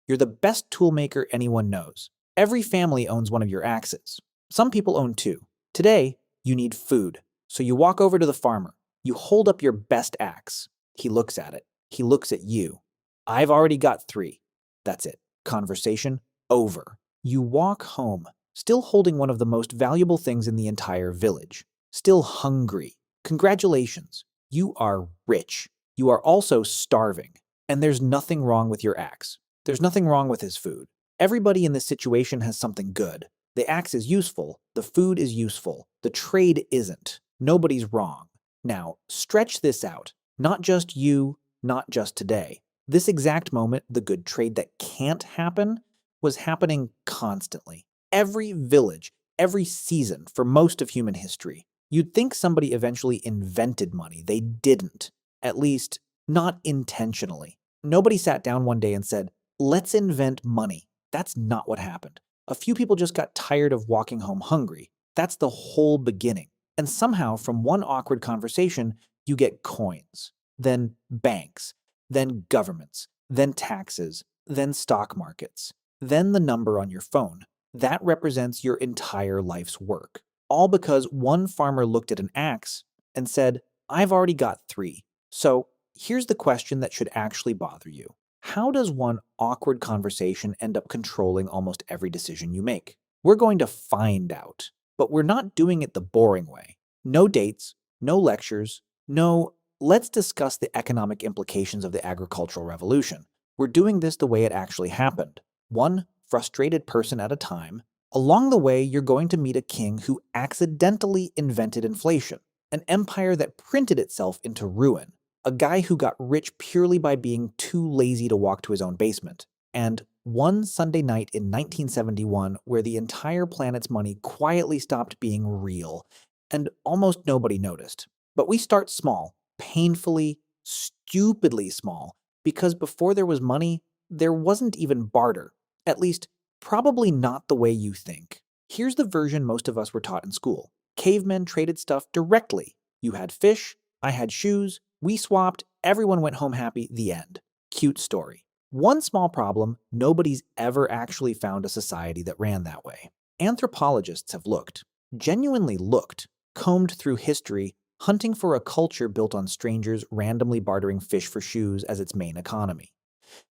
You're the best toolmaker anyone knows. Every family owns one of your axes. Some people own two. Today, you need food. So you walk over to the farmer. You hold up your best axe. He looks at it. He looks at you. I've already got three. That's it. Conversation over. You walk home, still holding one of the most valuable things in the entire village. Still hungry. Congratulations. You are rich. You are also starving. And there's nothing wrong with your axe. There's nothing wrong with his food. Everybody in this situation has something good. The axe is useful. The food is useful. The trade isn't. Nobody's wrong. Now, stretch this out. Not just you, not just today. This exact moment, the good trade that can't happen, was happening constantly. Every village, every season for most of human history. You'd think somebody eventually invented money. They didn't. At least, not intentionally. Nobody sat down one day and said, let's invent money. That's not what happened. A few people just got tired of walking home hungry. That's the whole beginning. And somehow, from one awkward conversation, you get coins, then banks, then governments, then taxes, then stock markets, then the number on your phone. That represents your entire life's work. All because one farmer looked at an axe and said, I've already got three. So here's the question that should actually bother you. How does one awkward conversation end up controlling almost every decision you make? We're going to find out, but we're not doing it the boring way. No dates, no lectures, no, let's discuss the economic implications of the agricultural revolution. We're doing this the way it actually happened, one frustrated person at a time. Along the way, you're going to meet a king who accidentally invented inflation, an empire that printed itself into ruin, a guy who got rich purely by being too lazy to walk to his own basement, and one Sunday night in 1971 where the entire planet's money quietly stopped being real, and almost nobody noticed. But we start small, painfully, stupidly small, because before there was money, there wasn't even barter. At least, probably not the way you think. Here's the version most of us were taught in school. Cavemen traded stuff directly. You had fish, I had shoes, we swapped, everyone went home happy, the end. Cute story. One small problem, nobody's ever actually found a society that ran that way. Anthropologists have looked, genuinely looked, combed through history, hunting for a culture built on strangers randomly bartering fish for shoes as its main economy.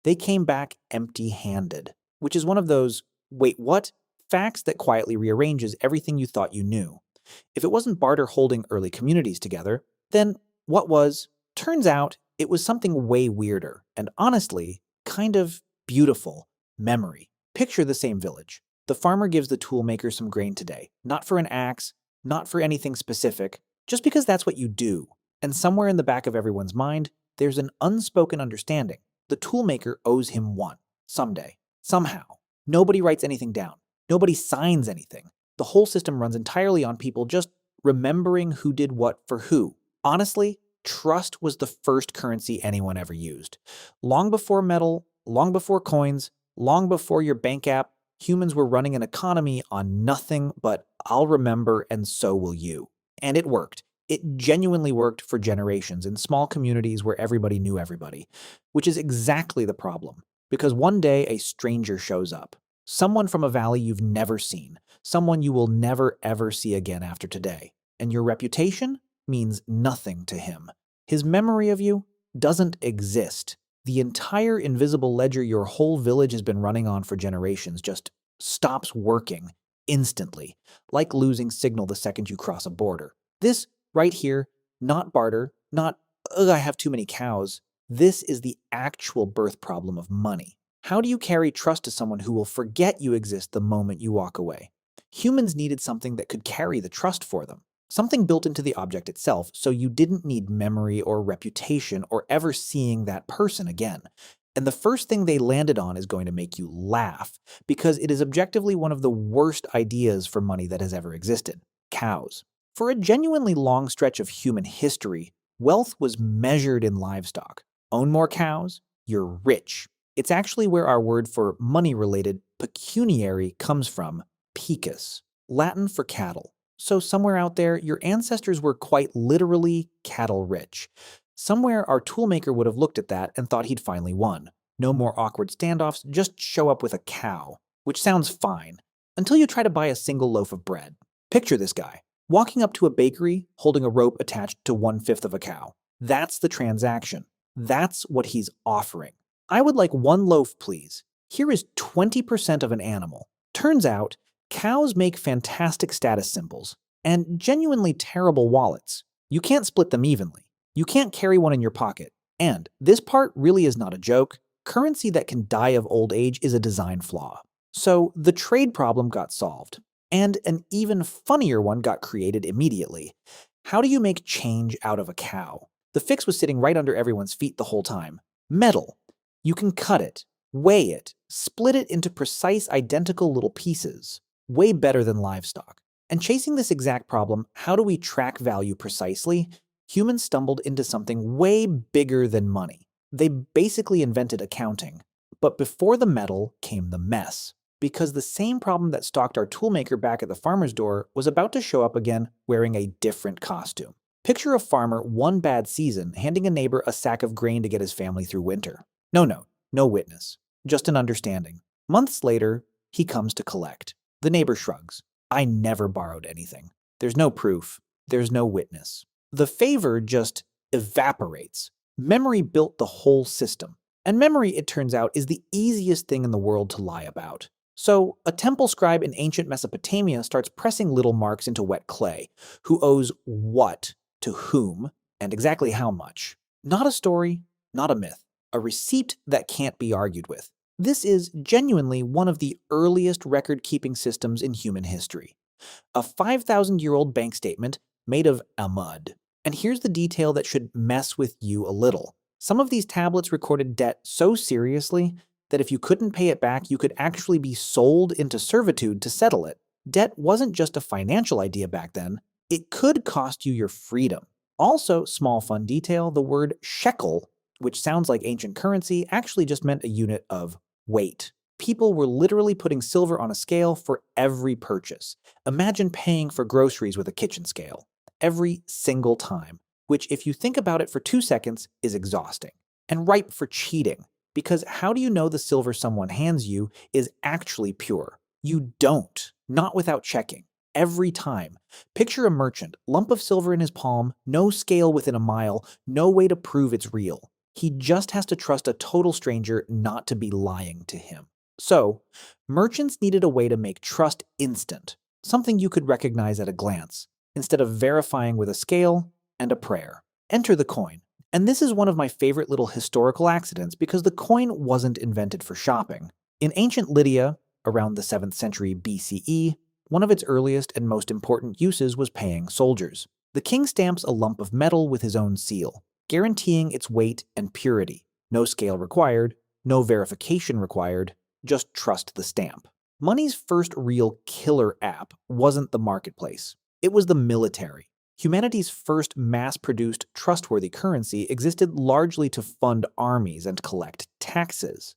They came back empty-handed, which is one of those, wait, what? Facts that quietly rearranges everything you thought you knew. If it wasn't barter holding early communities together, then what was? Turns out it was something way weirder, and honestly, kind of beautiful. Memory. Picture the same village. The farmer gives the toolmaker some grain today, not for an axe, not for anything specific, just because that's what you do. And somewhere in the back of everyone's mind, there's an unspoken understanding. The toolmaker owes him one, someday, somehow. Nobody writes anything down. Nobody signs anything. The whole system runs entirely on people just remembering who did what for who. Honestly, trust was the first currency anyone ever used. Long before metal, long before coins, long before your bank app, humans were running an economy on nothing but I'll remember and so will you. And it worked. It genuinely worked for generations in small communities where everybody knew everybody, which is exactly the problem. Because one day a stranger shows up. Someone from a valley you've never seen. Someone you will never ever see again after today. And your reputation means nothing to him. His memory of you doesn't exist. The entire invisible ledger your whole village has been running on for generations just stops working instantly, like losing signal the second you cross a border. This right here, not barter, not, ugh, I have too many cows. This is the actual birth problem of money. How do you carry trust to someone who will forget you exist the moment you walk away? Humans needed something that could carry the trust for them. Something built into the object itself, so you didn't need memory or reputation or ever seeing that person again. And the first thing they landed on is going to make you laugh, because it is objectively one of the worst ideas for money that has ever existed. Cows. For a genuinely long stretch of human history, wealth was measured in livestock. Own more cows? You're rich. It's actually where our word for money-related, pecuniary, comes from, pecus, Latin for cattle. So somewhere out there, your ancestors were quite literally cattle rich. Somewhere our toolmaker would have looked at that and thought he'd finally won. No more awkward standoffs, just show up with a cow, which sounds fine, until you try to buy a single loaf of bread. Picture this guy, walking up to a bakery, holding a rope attached to 1/5 of a cow. That's the transaction. That's what he's offering. I would like 1 loaf, please. Here is 20% of an animal. Turns out, cows make fantastic status symbols and genuinely terrible wallets. You can't split them evenly. You can't carry one in your pocket. And this part really is not a joke. Currency that can die of old age is a design flaw. So the trade problem got solved. And an even funnier one got created immediately. How do you make change out of a cow? The fix was sitting right under everyone's feet the whole time. Metal. You can cut it, weigh it, split it into precise identical little pieces. Way better than livestock. And chasing this exact problem, how do we track value precisely? Humans stumbled into something way bigger than money. They basically invented accounting. But before the metal came the mess. Because the same problem that stalked our toolmaker back at the farmer's door was about to show up again wearing a different costume. Picture a farmer one bad season handing a neighbor a sack of grain to get his family through winter. No note, no witness, just an understanding. Months later, he comes to collect. The neighbor shrugs. I never borrowed anything. There's no proof. There's no witness. The favor just evaporates. Memory built the whole system. And memory, it turns out, is the easiest thing in the world to lie about. So, a temple scribe in ancient Mesopotamia starts pressing little marks into wet clay. Who owes what to whom, and exactly how much. Not a story, not a myth. A receipt that can't be argued with. This is genuinely one of the earliest record-keeping systems in human history. A 5,000-year-old bank statement made of mud. And here's the detail that should mess with you a little. Some of these tablets recorded debt so seriously that if you couldn't pay it back, you could actually be sold into servitude to settle it. Debt wasn't just a financial idea back then. It could cost you your freedom. Also, small fun detail, the word shekel, which sounds like ancient currency, actually just meant a unit of weight. People were literally putting silver on a scale for every purchase. Imagine paying for groceries with a kitchen scale. Every single time. Which, if you think about it for 2 seconds, is exhausting. And ripe for cheating. Because how do you know the silver someone hands you is actually pure? You don't. Not without checking. Every time. Picture a merchant, lump of silver in his palm, no scale within a mile, no way to prove it's real. He just has to trust a total stranger not to be lying to him. So, merchants needed a way to make trust instant, something you could recognize at a glance, instead of verifying with a scale and a prayer. Enter the coin. And this is one of my favorite little historical accidents because the coin wasn't invented for shopping. In ancient Lydia, around the 7th century BCE, one of its earliest and most important uses was paying soldiers. The king stamps a lump of metal with his own seal, guaranteeing its weight and purity. No scale required, no verification required, just trust the stamp. Money's first real killer app wasn't the marketplace. It was the military. Humanity's first mass-produced, trustworthy currency existed largely to fund armies and collect taxes.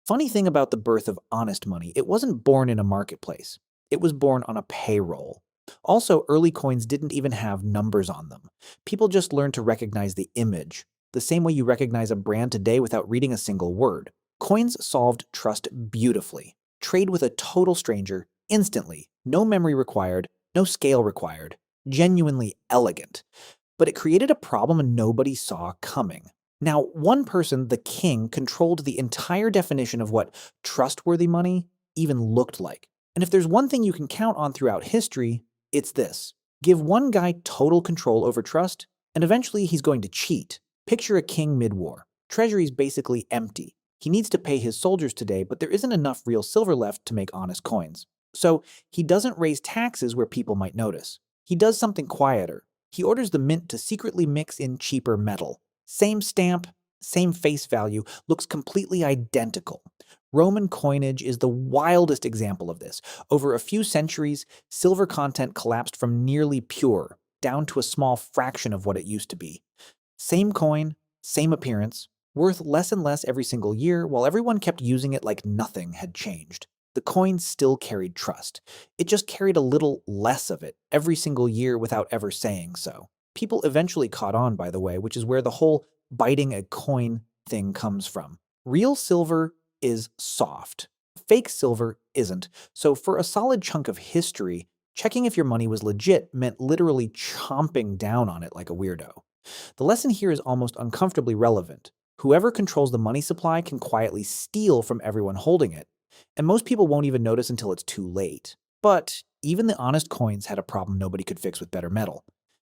Funny thing about the birth of honest money, it wasn't born in a marketplace. It was born on a payroll. Also, early coins didn't even have numbers on them. People just learned to recognize the image, the same way you recognize a brand today without reading a single word. Coins solved trust beautifully. Trade with a total stranger, instantly, no memory required, no scale required. Genuinely elegant. But it created a problem nobody saw coming. Now, one person, the king, controlled the entire definition of what trustworthy money even looked like. And if there's one thing you can count on throughout history, it's this. Give one guy total control over trust, and eventually he's going to cheat. Picture a king mid-war. Treasury's basically empty. He needs to pay his soldiers today, but there isn't enough real silver left to make honest coins. So he doesn't raise taxes where people might notice. He does something quieter. He orders the mint to secretly mix in cheaper metal. Same stamp, same face value, looks completely identical. Roman coinage is the wildest example of this. Over a few centuries, silver content collapsed from nearly pure down to a small fraction of what it used to be. Same coin, same appearance, worth less and less every single year while everyone kept using it like nothing had changed. The coin still carried trust. It just carried a little less of it every single year without ever saying so. People eventually caught on, by the way, which is where the whole biting a coin thing comes from. Real silver is soft. Fake silver isn't. So for a solid chunk of history, checking if your money was legit meant literally chomping down on it like a weirdo. The lesson here is almost uncomfortably relevant. Whoever controls the money supply can quietly steal from everyone holding it, and most people won't even notice until it's too late. But even the honest coins had a problem nobody could fix with better metal.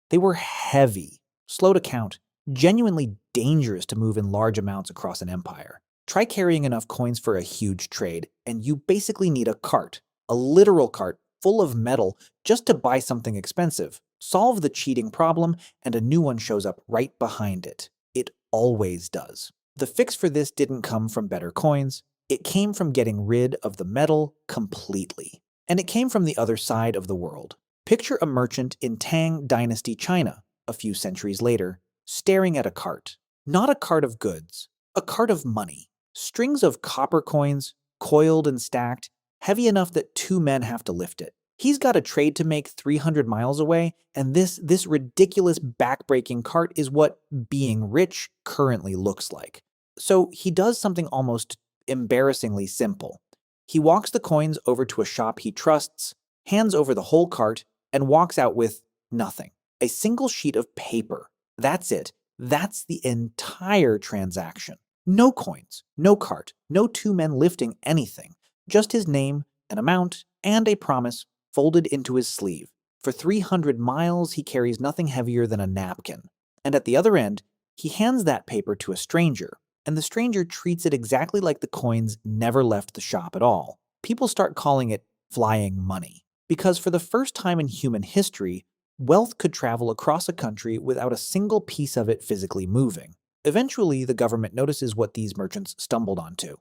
They were heavy, slow to count, genuinely dangerous to move in large amounts across an empire. Try carrying enough coins for a huge trade, and you basically need a cart, a literal cart full of metal just to buy something expensive. Solve the cheating problem, and a new one shows up right behind it. It always does. The fix for this didn't come from better coins. It came from getting rid of the metal completely. And it came from the other side of the world. Picture a merchant in Tang Dynasty China, a few centuries later, staring at a cart. Not a cart of goods, a cart of money. Strings of copper coins, coiled and stacked, heavy enough that two men have to lift it. He's got a trade to make 300 miles away, and this ridiculous back-breaking cart is what being rich currently looks like. So he does something almost embarrassingly simple. He walks the coins over to a shop he trusts, hands over the whole cart, and walks out with nothing. A single sheet of paper. That's it. That's the entire transaction. No coins, no cart, no two men lifting anything. Just his name, an amount, and a promise folded into his sleeve. For 300 miles, he carries nothing heavier than a napkin. And at the other end, he hands that paper to a stranger, and the stranger treats it exactly like the coins never left the shop at all. People start calling it flying money, because for the first time in human history, wealth could travel across a country without a single piece of it physically moving. Eventually, the government notices what these merchants stumbled onto,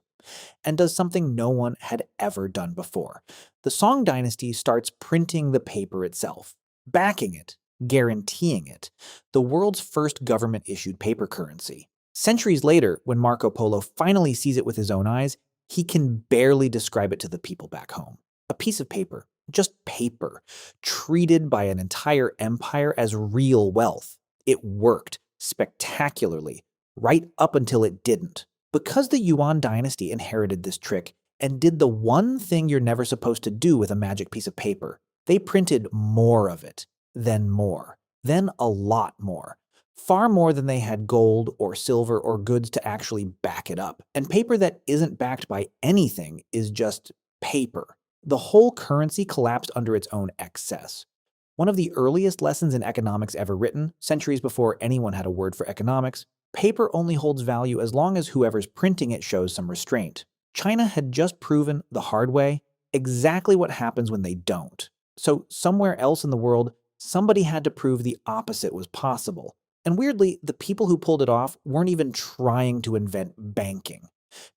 and does something no one had ever done before. The Song dynasty starts printing the paper itself, backing it, guaranteeing it, the world's first government-issued paper currency. Centuries later, when Marco Polo finally sees it with his own eyes, he can barely describe it to the people back home. A piece of paper, just paper, treated by an entire empire as real wealth. It worked spectacularly, right up until it didn't. Because the Yuan dynasty inherited this trick and did the one thing you're never supposed to do with a magic piece of paper, they printed more of it, then more, then a lot more. Far more than they had gold or silver or goods to actually back it up. And paper that isn't backed by anything is just paper. The whole currency collapsed under its own excess. One of the earliest lessons in economics ever written, centuries before anyone had a word for economics, paper only holds value as long as whoever's printing it shows some restraint. China had just proven, the hard way, exactly what happens when they don't. So somewhere else in the world, somebody had to prove the opposite was possible. And weirdly, the people who pulled it off weren't even trying to invent banking.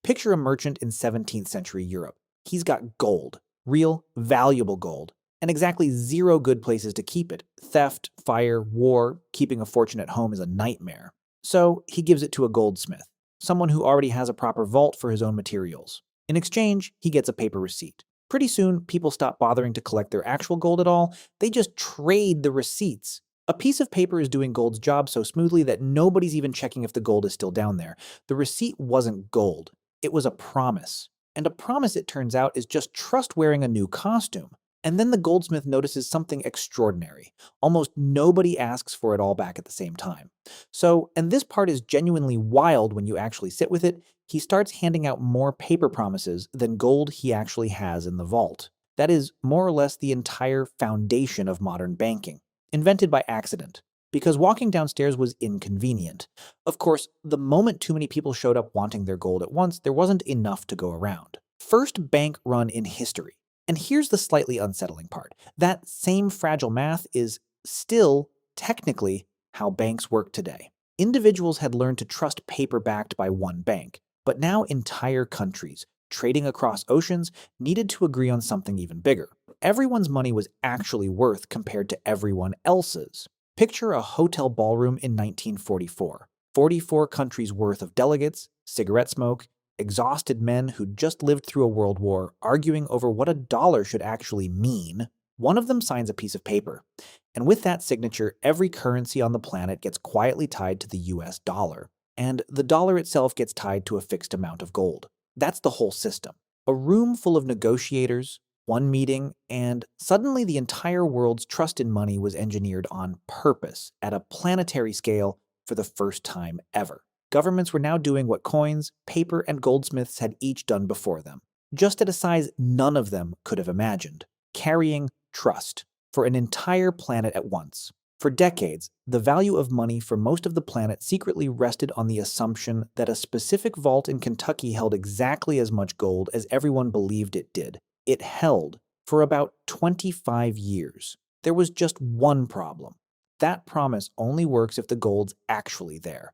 Picture a merchant in 17th century Europe. He's got gold, real, valuable gold, and exactly zero good places to keep it. Theft, fire, war, keeping a fortune at home is a nightmare. So he gives it to a goldsmith, someone who already has a proper vault for his own materials. In exchange, he gets a paper receipt. Pretty soon, people stop bothering to collect their actual gold at all. They just trade the receipts. A piece of paper is doing gold's job so smoothly that nobody's even checking if the gold is still down there. The receipt wasn't gold. It was a promise. And a promise, it turns out, is just trust wearing a new costume. And then the goldsmith notices something extraordinary. Almost nobody asks for it all back at the same time. So, and this part is genuinely wild when you actually sit with it, he starts handing out more paper promises than gold he actually has in the vault. That is more or less the entire foundation of modern banking, invented by accident, because walking downstairs was inconvenient. Of course, the moment too many people showed up wanting their gold at once, there wasn't enough to go around. First bank run in history. And here's the slightly unsettling part. That same fragile math is still, technically, how banks work today. Individuals had learned to trust paper backed by one bank, but now entire countries, trading across oceans, needed to agree on something even bigger. Everyone's money was actually worth compared to everyone else's. Picture a hotel ballroom in 1944. 44 countries worth of delegates, cigarette smoke, exhausted men who'd just lived through a world war arguing over what a dollar should actually mean. One of them signs a piece of paper, and with that signature, every currency on the planet gets quietly tied to the US dollar. and the dollar itself gets tied to a fixed amount of gold. That's the whole system. A room full of negotiators, one meeting, and suddenly the entire world's trust in money was engineered on purpose at a planetary scale for the first time ever. Governments were now doing what coins, paper, and goldsmiths had each done before them, just at a size none of them could have imagined, carrying trust for an entire planet at once. For decades, the value of money for most of the planet secretly rested on the assumption that a specific vault in Kentucky held exactly as much gold as everyone believed it did. It held for about 25 years. There was just one problem. That promise only works if the gold's actually there.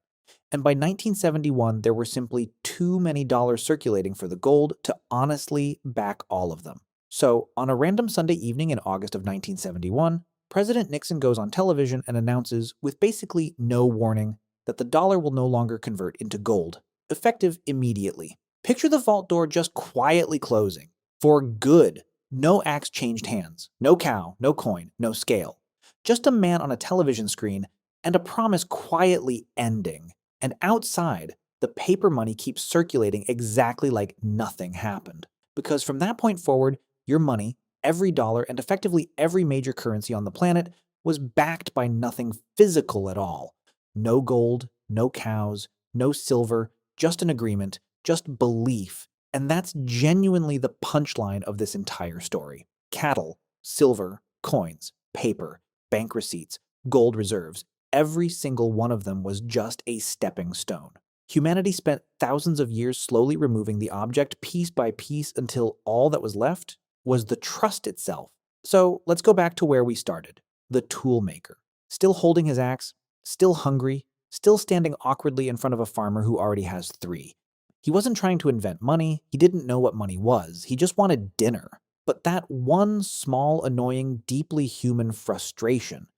And by 1971, there were simply too many dollars circulating for the gold to honestly back all of them. So, on a random Sunday evening in August of 1971, President Nixon goes on television and announces, with basically no warning, that the dollar will no longer convert into gold, effective immediately. Picture the vault door just quietly closing. For good. No axe changed hands, no cow, no coin, no scale. Just a man on a television screen and a promise quietly ending. And outside, the paper money keeps circulating exactly like nothing happened. Because from that point forward, your money, every dollar, and effectively every major currency on the planet was backed by nothing physical at all. No gold, no cows, no silver, just an agreement, just belief. And that's genuinely the punchline of this entire story. Cattle, silver, coins, paper, bank receipts, gold reserves, every single one of them was just a stepping stone. Humanity spent thousands of years slowly removing the object piece by piece until all that was left was the trust itself. So let's go back to where we started. The toolmaker. Still holding his axe, still hungry, still standing awkwardly in front of a farmer who already has 3. He wasn't trying to invent money, he didn't know what money was, he just wanted dinner. But that one small, annoying, deeply human frustration,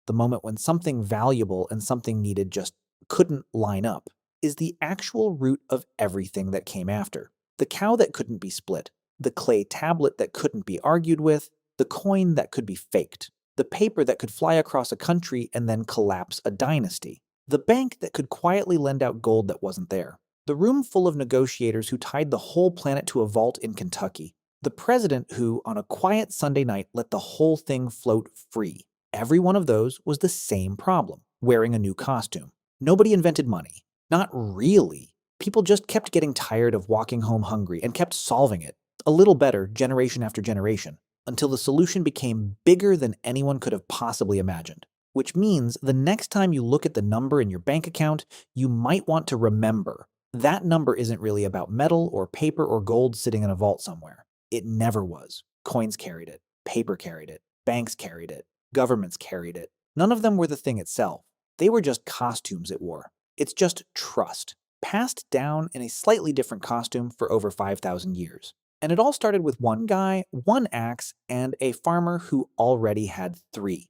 the moment when something valuable and something needed just couldn't line up, is the actual root of everything that came after. The cow that couldn't be split, the clay tablet that couldn't be argued with, the coin that could be faked, the paper that could fly across a country and then collapse a dynasty, the bank that could quietly lend out gold that wasn't there, the room full of negotiators who tied the whole planet to a vault in Kentucky, the president who, on a quiet Sunday night, let the whole thing float free. Every one of those was the same problem, wearing a new costume. Nobody invented money. Not really. People just kept getting tired of walking home hungry and kept solving it, a little better generation after generation, until the solution became bigger than anyone could have possibly imagined. Which means the next time you look at the number in your bank account, you might want to remember that number isn't really about metal or paper or gold sitting in a vault somewhere. It never was. Coins carried it. Paper carried it. Banks carried it. Governments carried it. None of them were the thing itself. They were just costumes it wore. It's just trust, passed down in a slightly different costume for over 5,000 years. And it all started with one guy, one axe, and a farmer who already had 3.